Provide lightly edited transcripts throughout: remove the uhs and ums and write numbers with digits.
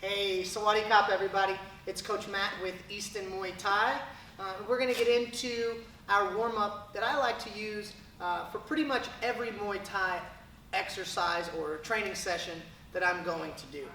Hey, Sawadee Kop everybody. It's Coach Matt with Easton Muay Thai. We're going to get into our warm-up that I like to use for pretty much every Muay Thai exercise or training session that I'm going to do.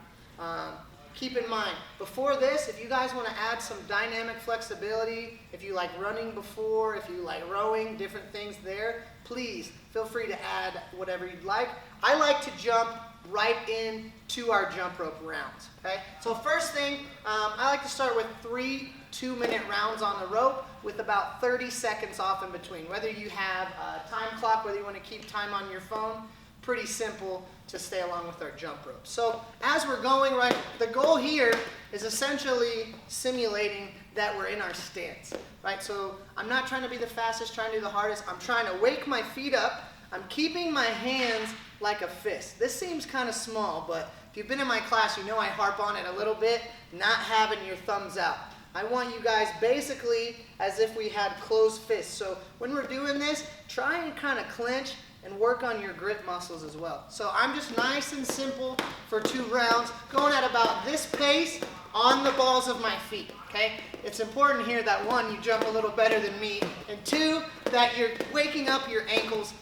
Keep in mind, before this, if you guys want to add some dynamic flexibility, if you like running before, if you like rowing, different things there, please feel free to add whatever you'd like. I like to jump right into our jump rope rounds. Okay? So first thing, I like to start with 3 2-minute rounds on the rope with about 30 seconds off in between. Whether you have a time clock, whether you want to keep time on your phone, pretty simple to stay along with our jump rope. So as we're going, right, the goal here is essentially simulating that we're in our stance, right? So I'm not trying to be the fastest, trying to do the hardest. I'm trying to wake my feet up. I'm keeping my hands like a fist. This seems kind of small, but if you've been in my class, you know I harp on it a little bit, not having your thumbs out. I want you guys basically as if we had closed fists. So when we're doing this, try and kind of clench and work on your grip muscles as well. So I'm just nice and simple for 2 rounds, going at about this pace on the balls of my feet, okay? It's important here that 1, you jump a little better than me, and 2, that you're waking up your ankles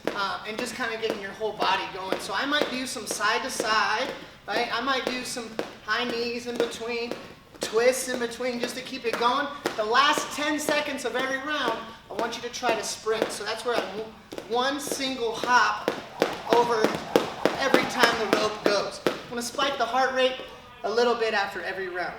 and just kind of getting your whole body going. So I might do some side to side, right? I might do some high knees in between, twists in between just to keep it going. The last 10 seconds of every round, I want you to try to sprint. So that's where I'm 1 single hop over every time the rope goes. I'm going to spike the heart rate a little bit after every round.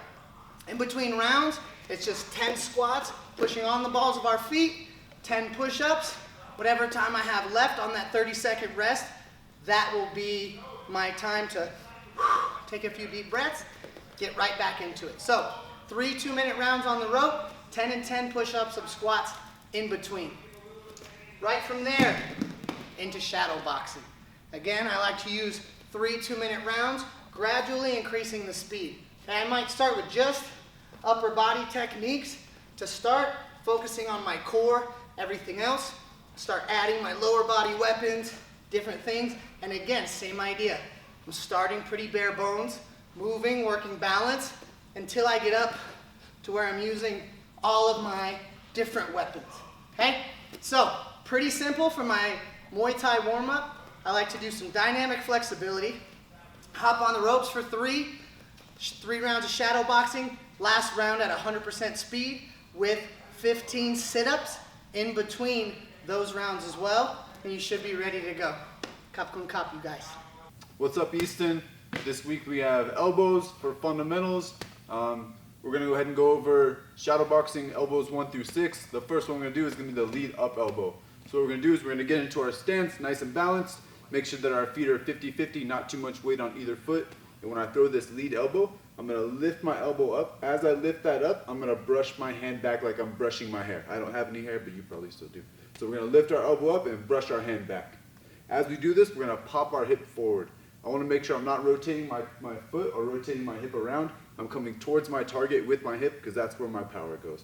In between rounds, it's just 10 squats, pushing on the balls of our feet, 10 push-ups. Whatever time I have left on that 30-second rest, that will be my time to take a few deep breaths, get right back into it. So 3 2-minute rounds on the rope, 10 and 10 push-ups, some squats in between. Right from there, into shadow boxing. Again, I like to use 3 2-minute rounds, gradually increasing the speed. Okay, I might start with just upper body techniques to start, focusing on my core, everything else. Start adding my lower body weapons, different things. And again, same idea. I'm starting pretty bare bones, moving, working balance, until I get up to where I'm using all of my different weapons. Okay? So, pretty simple for my Muay Thai warm-up. I like to do some dynamic flexibility. Hop on the ropes for 3 rounds of shadow boxing. Last round at 100% speed with 15 sit-ups in between those rounds as well. And you should be ready to go. Kop kun kop, you guys. What's up, Easton? This week we have elbows for fundamentals. We're going to go ahead and go over shadow boxing elbows 1 through 6. The first one we're going to do is going to be the lead up elbow. So what we're going to do is we're going to get into our stance nice and balanced. Make sure that our feet are 50-50, not too much weight on either foot. And when I throw this lead elbow, I'm going to lift my elbow up. As I lift that up, I'm going to brush my hand back like I'm brushing my hair. I don't have any hair, but you probably still do. So we're going to lift our elbow up and brush our hand back. As we do this, we're going to pop our hip forward. I want to make sure I'm not rotating my foot or rotating my hip around. I'm coming towards my target with my hip because that's where my power goes.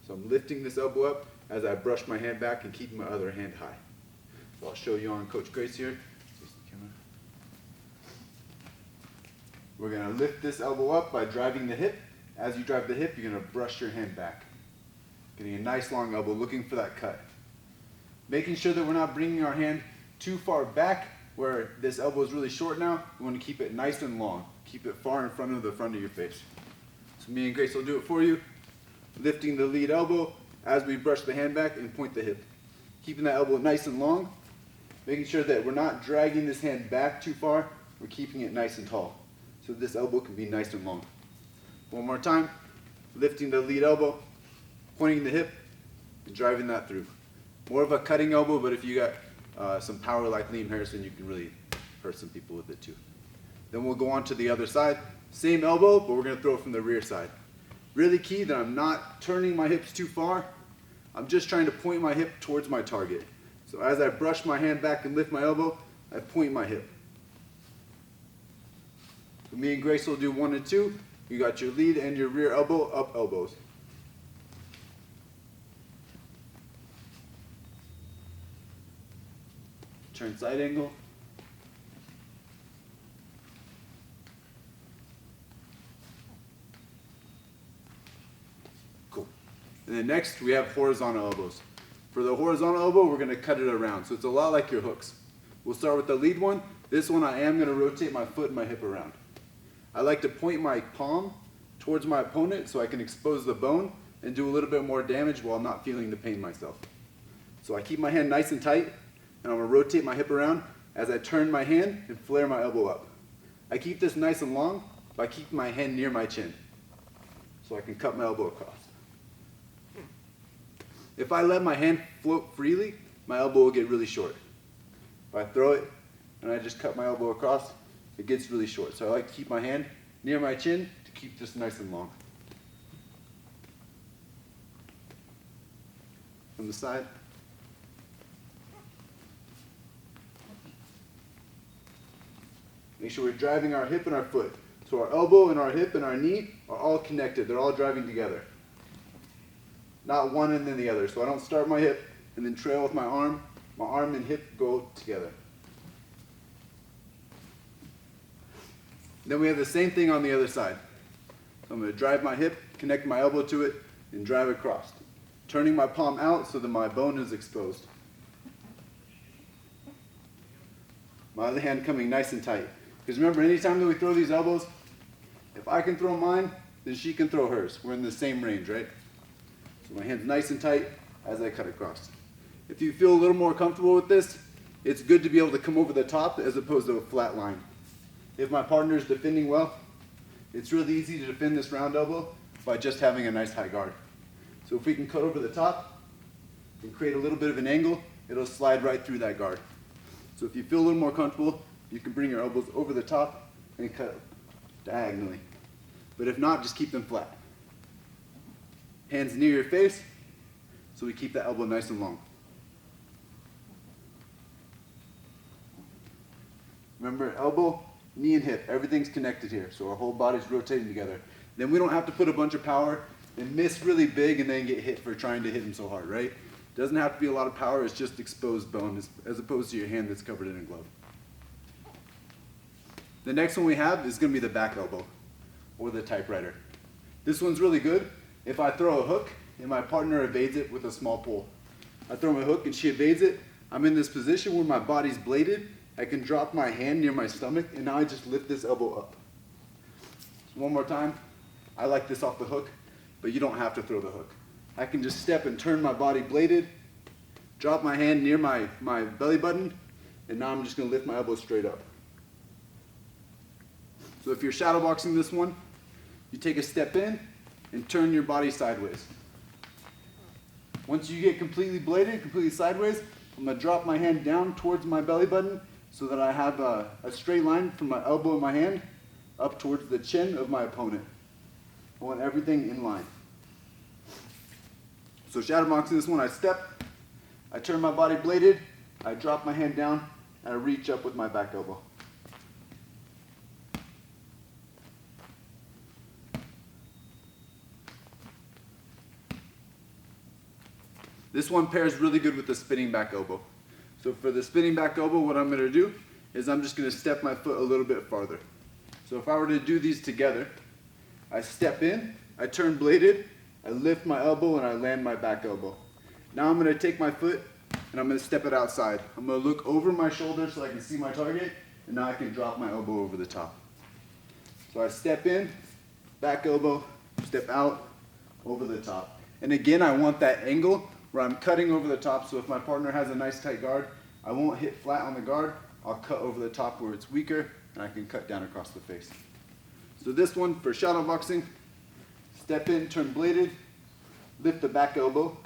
So I'm lifting this elbow up as I brush my hand back and keeping my other hand high. So I'll show you on Coach Grace here. We're going to lift this elbow up by driving the hip. As you drive the hip, you're going to brush your hand back. Getting a nice long elbow, looking for that cut. Making sure that we're not bringing our hand too far back where this elbow is really short now. We want to keep it nice and long. Keep it far in front of the front of your face. So me and Grace will do it for you. Lifting the lead elbow as we brush the hand back and point the hip. Keeping that elbow nice and long. Making sure that we're not dragging this hand back too far. We're keeping it nice and tall. So this elbow can be nice and long. One more time. Lifting the lead elbow, pointing the hip, and driving that through. More of a cutting elbow, but if you got some power like Liam Harrison, you can really hurt some people with it too. Then we'll go on to the other side. Same elbow, but we're going to throw it from the rear side. Really key that I'm not turning my hips too far. I'm just trying to point my hip towards my target. So as I brush my hand back and lift my elbow, I point my hip. So me and Grace will do 1 and 2. You got your lead and your rear elbow, up elbows. Turn side angle. And then next we have horizontal elbows. For the horizontal elbow, we're going to cut it around. So it's a lot like your hooks. We'll start with the lead one. This one I am going to rotate my foot and my hip around. I like to point my palm towards my opponent so I can expose the bone and do a little bit more damage while not feeling the pain myself. So I keep my hand nice and tight, and I'm going to rotate my hip around as I turn my hand and flare my elbow up. I keep this nice and long by keeping my hand near my chin so I can cut my elbow across. If I let my hand float freely, my elbow will get really short. If I throw it and I just cut my elbow across, it gets really short. So I like to keep my hand near my chin to keep this nice and long. From the side. Make sure we're driving our hip and our foot. So our elbow and our hip and our knee are all connected. They're all driving together. Not one and then the other. So I don't start my hip and then trail with my arm. My arm and hip go together. Then we have the same thing on the other side. So I'm going to drive my hip, connect my elbow to it, and drive across. Turning my palm out so that my bone is exposed. My other hand coming nice and tight. Because remember, anytime that we throw these elbows, if I can throw mine, then she can throw hers. We're in the same range, right? So my hand's nice and tight as I cut across. If you feel a little more comfortable with this, it's good to be able to come over the top as opposed to a flat line. If my partner is defending well, it's really easy to defend this round elbow by just having a nice high guard. So if we can cut over the top and create a little bit of an angle, it'll slide right through that guard. So if you feel a little more comfortable, you can bring your elbows over the top and cut diagonally. But if not, just keep them flat. Hands near your face, so we keep that elbow nice and long. Remember, elbow, knee, and hip, everything's connected here, so our whole body's rotating together. Then we don't have to put a bunch of power and miss really big and then get hit for trying to hit him so hard, right? It doesn't have to be a lot of power, it's just exposed bone as opposed to your hand that's covered in a glove. The next one we have is going to be the back elbow, or the typewriter. This one's really good if I throw a hook and my partner evades it with a small pull. I throw my hook and she evades it. I'm in this position where my body's bladed. I can drop my hand near my stomach, and now I just lift this elbow up. So one more time. I like this off the hook, but you don't have to throw the hook. I can just step and turn my body bladed, drop my hand near my belly button, and now I'm just going to lift my elbow straight up. So if you're shadow boxing this one, you take a step in and turn your body sideways. Once you get completely bladed, completely sideways, I'm going to drop my hand down towards my belly button so that I have a straight line from my elbow and my hand up towards the chin of my opponent. I want everything in line. So shadow boxing this one, I step, I turn my body bladed, I drop my hand down, and I reach up with my back elbow. This one pairs really good with the spinning back elbow. So for the spinning back elbow, what I'm going to do is I'm just going to step my foot a little bit farther. So if I were to do these together, I step in, I turn bladed, I lift my elbow, and I land my back elbow. Now I'm going to take my foot and I'm going to step it outside. I'm going to look over my shoulder so I can see my target, and now I can drop my elbow over the top. So I step in, back elbow, step out, over the top. And again, I want that angle where I'm cutting over the top, so if my partner has a nice tight guard, I won't hit flat on the guard, I'll cut over the top where it's weaker, and I can cut down across the face. So this one, for shadow boxing, step in, turn bladed, lift the back elbow,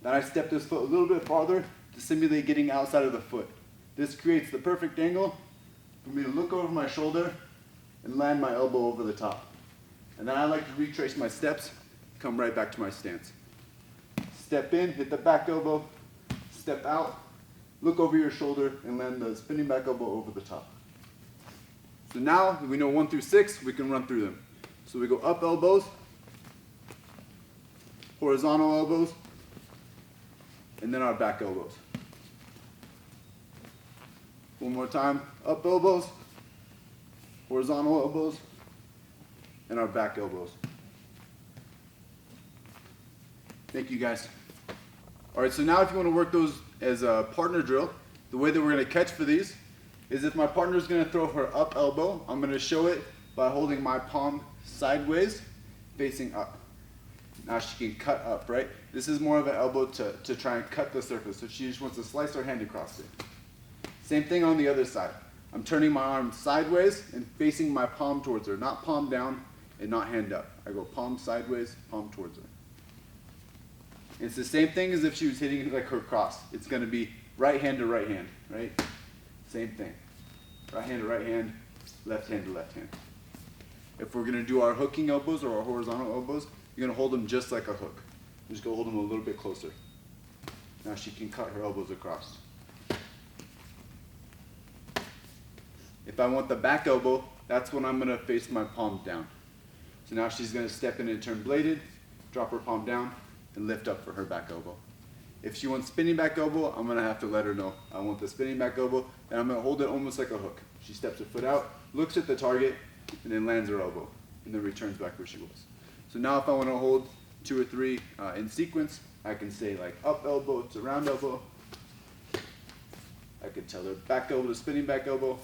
then I step this foot a little bit farther to simulate getting outside of the foot. This creates the perfect angle for me to look over my shoulder and land my elbow over the top. And then I like to retrace my steps, come right back to my stance. Step in, hit the back elbow, step out, look over your shoulder, and land the spinning back elbow over the top. So now we know 1 through 6, we can run through them. So we go up elbows, horizontal elbows, and then our back elbows. One more time, up elbows, horizontal elbows, and our back elbows. Thank you guys. All right, so now if you want to work those as a partner drill, the way that we're going to catch for these is if my partner is going to throw her up elbow, I'm going to show it by holding my palm sideways, facing up. Now she can cut up, right? This is more of an elbow to try and cut the surface. So she just wants to slice her hand across it. Same thing on the other side. I'm turning my arm sideways and facing my palm towards her, not palm down and not hand up. I go palm sideways, palm towards her. It's the same thing as if she was hitting like her cross. It's going to be right hand to right hand, right? Same thing. Right hand to right hand, left hand to left hand. If we're going to do our hooking elbows or our horizontal elbows, you're going to hold them just like a hook. Just go hold them a little bit closer. Now she can cut her elbows across. If I want the back elbow, that's when I'm going to face my palm down. So now she's going to step in and turn bladed, drop her palm down, and lift up for her back elbow. If she wants spinning back elbow, I'm going to have to let her know I want the spinning back elbow, and I'm going to hold it almost like a hook. She steps her foot out, looks at the target, and then lands her elbow, and then returns back where she was. So now if I want to hold 2 or 3 in sequence, I can say like up elbow to round elbow. I could tell her back elbow to spinning back elbow.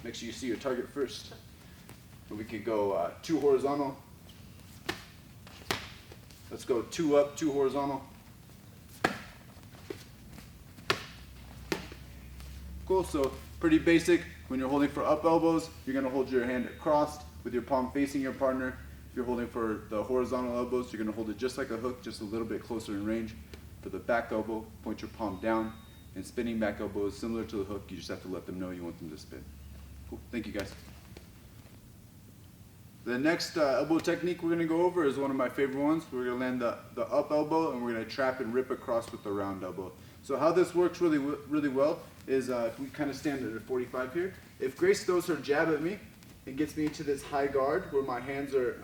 Make sure you see your target first. And we could go 2 horizontal. Let's go 2 up, 2 horizontal. Cool, so pretty basic. When you're holding for up elbows, you're going to hold your hand crossed with your palm facing your partner. If you're holding for the horizontal elbows, you're going to hold it just like a hook, just a little bit closer in range. For the back elbow, point your palm down. And spinning back elbow is similar to the hook. You just have to let them know you want them to spin. Cool, thank you guys. The next elbow technique we're going to go over is one of my favorite ones. We're going to land the up elbow and we're going to trap and rip across with the round elbow. So how this works really well is if we kind of stand at a 45 here. If Grace throws her jab at me and gets me into this high guard where my hands are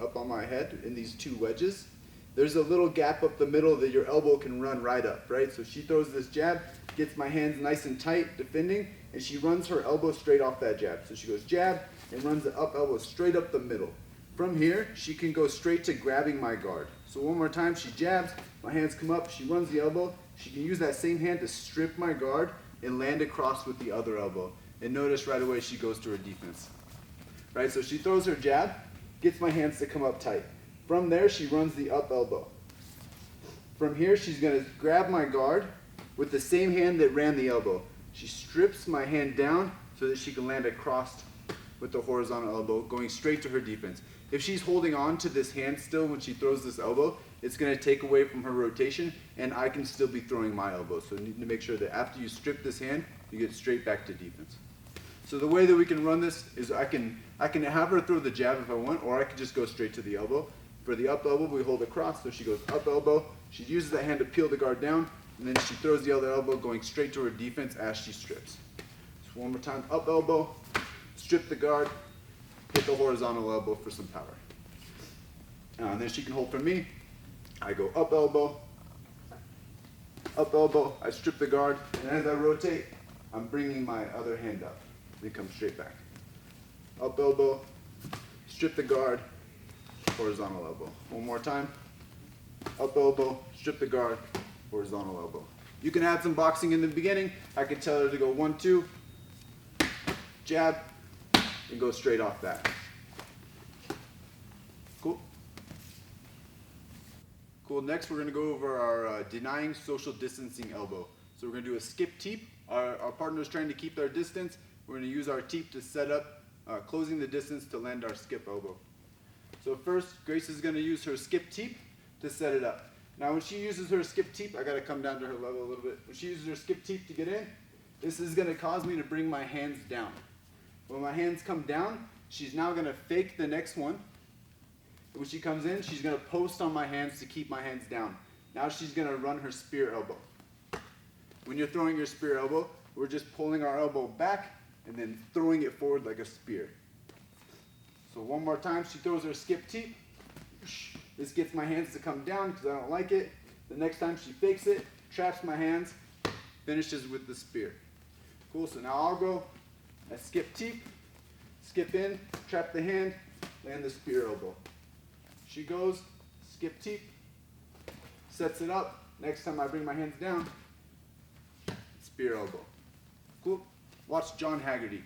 up on my head in these 2 wedges, there's a little gap up the middle that your elbow can run right up, right? So she throws this jab, gets my hands nice and tight, defending, and she runs her elbow straight off that jab. So she goes jab and runs the up elbow straight up the middle. From here, she can go straight to grabbing my guard. So one more time, she jabs, my hands come up, she runs the elbow. She can use that same hand to strip my guard and land across with the other elbow. And notice right away she goes to her defense. Right, so she throws her jab, gets my hands to come up tight. From there, she runs the up elbow. From here, she's going to grab my guard with the same hand that ran the elbow. She strips my hand down so that she can land across with the horizontal elbow, going straight to her defense. If she's holding on to this hand still when she throws this elbow, it's going to take away from her rotation, and I can still be throwing my elbow. So you need to make sure that after you strip this hand, you get straight back to defense. So the way that we can run this is I can have her throw the jab if I want, or I can just go straight to the elbow. For the up elbow, we hold across, so she goes up elbow. She uses that hand to peel the guard down, and then she throws the other elbow going straight to her defense as she strips. So one more time, up elbow, strip the guard, hit the horizontal elbow for some power. And then she can hold from me. I go up elbow, I strip the guard, and as I rotate, I'm bringing my other hand up. Then come straight back. Up elbow, strip the guard, horizontal elbow. One more time. Up elbow, strip the guard, horizontal elbow. You can add some boxing in the beginning. I can tell her to go 1, 2, jab, and go straight off that. Cool? Cool, next we're going to go over our denying social distancing elbow. So we're going to do a skip teep. Our partner's trying to keep their distance. We're going to use our teep to set up, closing the distance to land our skip elbow. So first, Grace is going to use her skip teep to set it up. Now when she uses her skip teep, I got to come down to her level a little bit. When she uses her skip teep to get in, this is going to cause me to bring my hands down. When my hands come down, she's now going to fake the next one. When she comes in, she's going to post on my hands to keep my hands down. Now she's going to run her spear elbow. When you're throwing your spear elbow, we're just pulling our elbow back and then throwing it forward like a spear. So one more time, she throws her skip teep. This gets my hands to come down because I don't like it. The next time she fakes it, traps my hands, finishes with the spear. Cool, so now I'll go. I skip teep, skip in, trap the hand, land the spear elbow. She goes, skip teep, sets it up. Next time I bring my hands down, spear elbow. Cool. Watch John Haggerty.